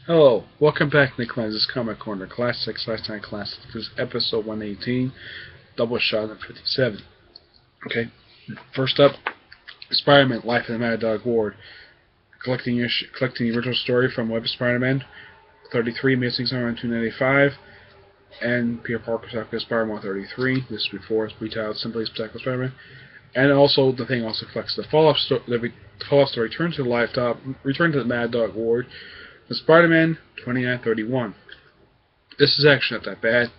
Hello, welcome back to Lenz's Comic Corner Classics, Last Night Classics. This is episode 118, Doubleshot at 57. Okay, first up, Spider-Man, Life of the Mad Dog Ward. Collecting the original story from Web of Spider-Man, 33, Missing Summer in 295, and Peter Parker's Spectacular Spider-Man 133. This is before it's retitled simply Spectacular Spider-Man. And also, the thing also collects the follow-up story, Return to the Mad Dog Ward, the Spider-Man 2931. This is actually not that bad.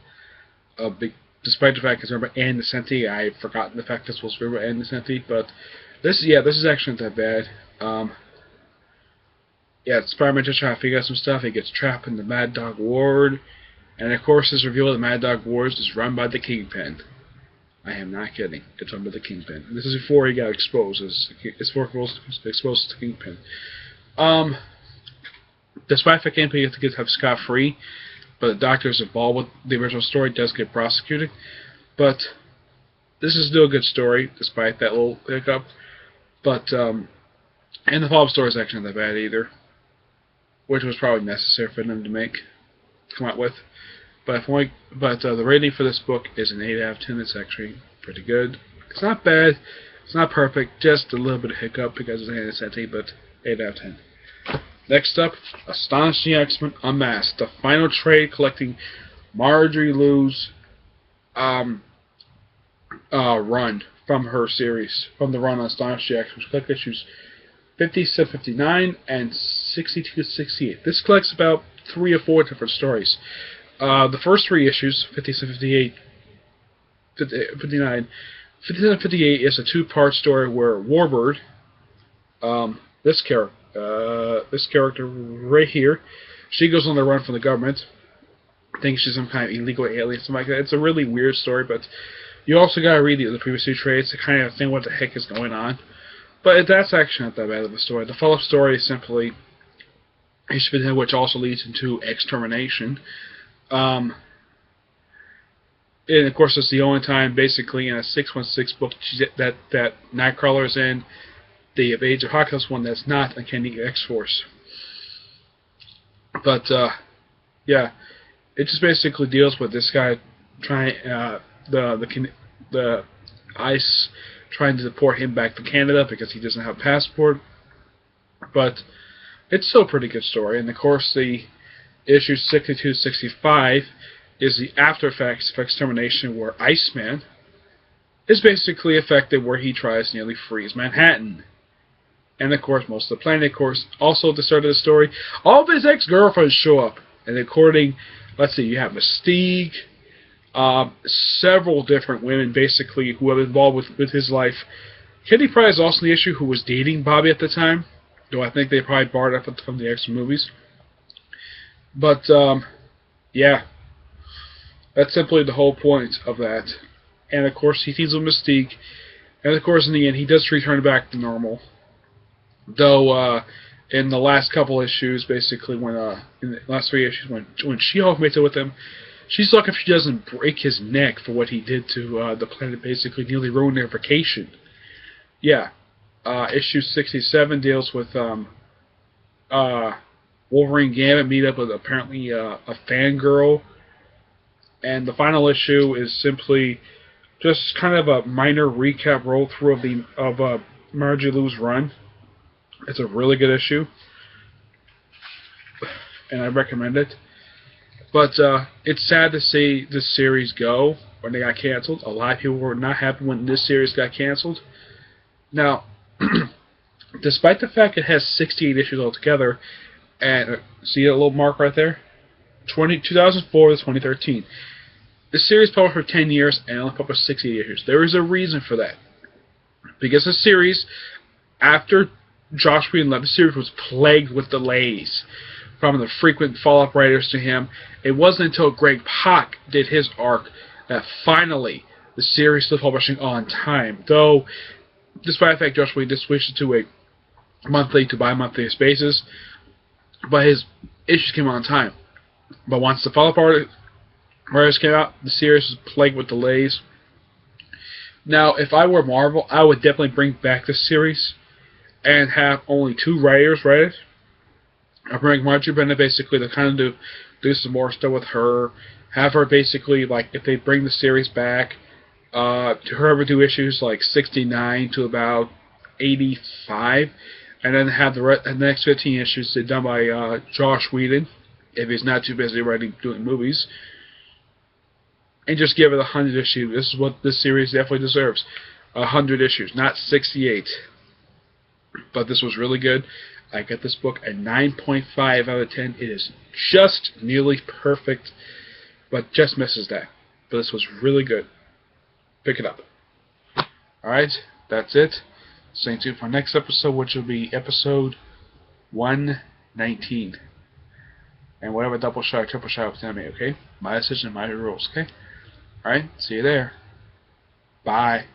Despite the fact it's written by Ann Nocenti, I've forgotten the fact this was written by Ann Nocenti, but this is actually not that bad. Spider-Man just trying to figure out some stuff. He gets trapped in the Mad Dog Ward, and of course, it's revealed the Mad Dog Ward is run by the Kingpin. I am not kidding. It's run by the Kingpin. This is before he got exposed. It's before he was exposed to the Kingpin. Despite the fact Kingpin gets to get scot-free, but the doctor is involved with the original story, does get prosecuted. But this is still a good story, despite that little hiccup. But and the follow-up story is actually not that bad either, which was probably necessary for them to come out with. But the rating for this book is an 8 out of 10. It's actually pretty good. It's not bad. It's not perfect. Just a little bit of hiccup because it's Ann Nocenti, but 8 out of 10. Next up, Astonishing X-Men Unmasked, the final trade collecting Marjorie Liu's run from her series, from the run on Astonishing X-Men. Collect issues 57-59 and 62-68. This collects about 3 or 4 different stories. The first 3 issues, 57-58, 59, 57-58 is a 2-part story where Warbird, this character right here, she goes on the run from the government, thinks she's some kind of illegal alien, something like that. It's a really weird story, but you also gotta read the previous 2 trades to kind of think what the heck is going on. But that's actually not that bad of a story. The follow-up story is simply which also leads into extermination. And of course, it's the only time, basically, in a 616 book that Nightcrawler is in. The Age of Apocalypse one that's not Uncanny X-Force. But it just basically deals with this guy trying the ICE trying to deport him back to Canada because he doesn't have a passport. But it's still a pretty good story. And of course, the issue 62-65 is the after effects of extermination, where Iceman is basically affected, where he tries to nearly freeze Manhattan. And of course, most of the planet, of course, also at the start of the story, all of his ex-girlfriends show up. And according, let's see, you have Mystique, several different women, basically, who are involved with his life. Kitty Pryde is also the issue, who was dating Bobby at the time, though I think they probably borrowed up from the X movies. But, that's simply the whole point of that. And of course, he teams with Mystique, and of course, in the end, he does return back to normal. Though, in the last couple issues, basically, in the last 3 issues, when She-Hulk mates it with him, she's lucky if she doesn't break his neck for what he did to the planet, basically nearly ruin their vacation. Issue 67 deals with Wolverine Gambit meet up with apparently a fangirl, and the final issue is simply just kind of a minor recap roll through of Marjorie Liu's run. It's a really good issue, and I recommend it. But it's sad to see this series go when they got canceled. A lot of people were not happy when this series got canceled. Now, despite the fact it has 68 issues altogether, and see a little mark right there? 2004 to 2013. The series published for 10 years and only published 68 issues. There is a reason for that. Because the series, after Josh Whedon left, the series was plagued with delays from the frequent follow-up writers to him. It wasn't until Greg Pak did his arc that finally the series was publishing on time. Though, despite the fact Josh Whedon switched it to a monthly to bi-monthly basis, but his issues came out on time. But once the follow-up writers came out, the series was plagued with delays. Now, if I were Marvel, I would definitely bring back this series and have only 2 writers write it, I bring Marjorie Bennett basically to kind of do some more stuff with her. Have her basically, like, if they bring the series back, to her do issues like 69 to about 85, and then have the next 15 issues done by Josh Whedon, if he's not too busy doing movies, and just give it 100 issues. This is what this series definitely deserves. 100 issues, not 68. But this was really good. I got this book a 9.5 out of 10. It is just nearly perfect, but just misses that. But this was really good. Pick it up. Alright, that's it. Stay tuned for our next episode, which will be episode 119. And whatever double shot, triple shot was going to be, okay? My decision, my rules, okay? Alright, see you there. Bye.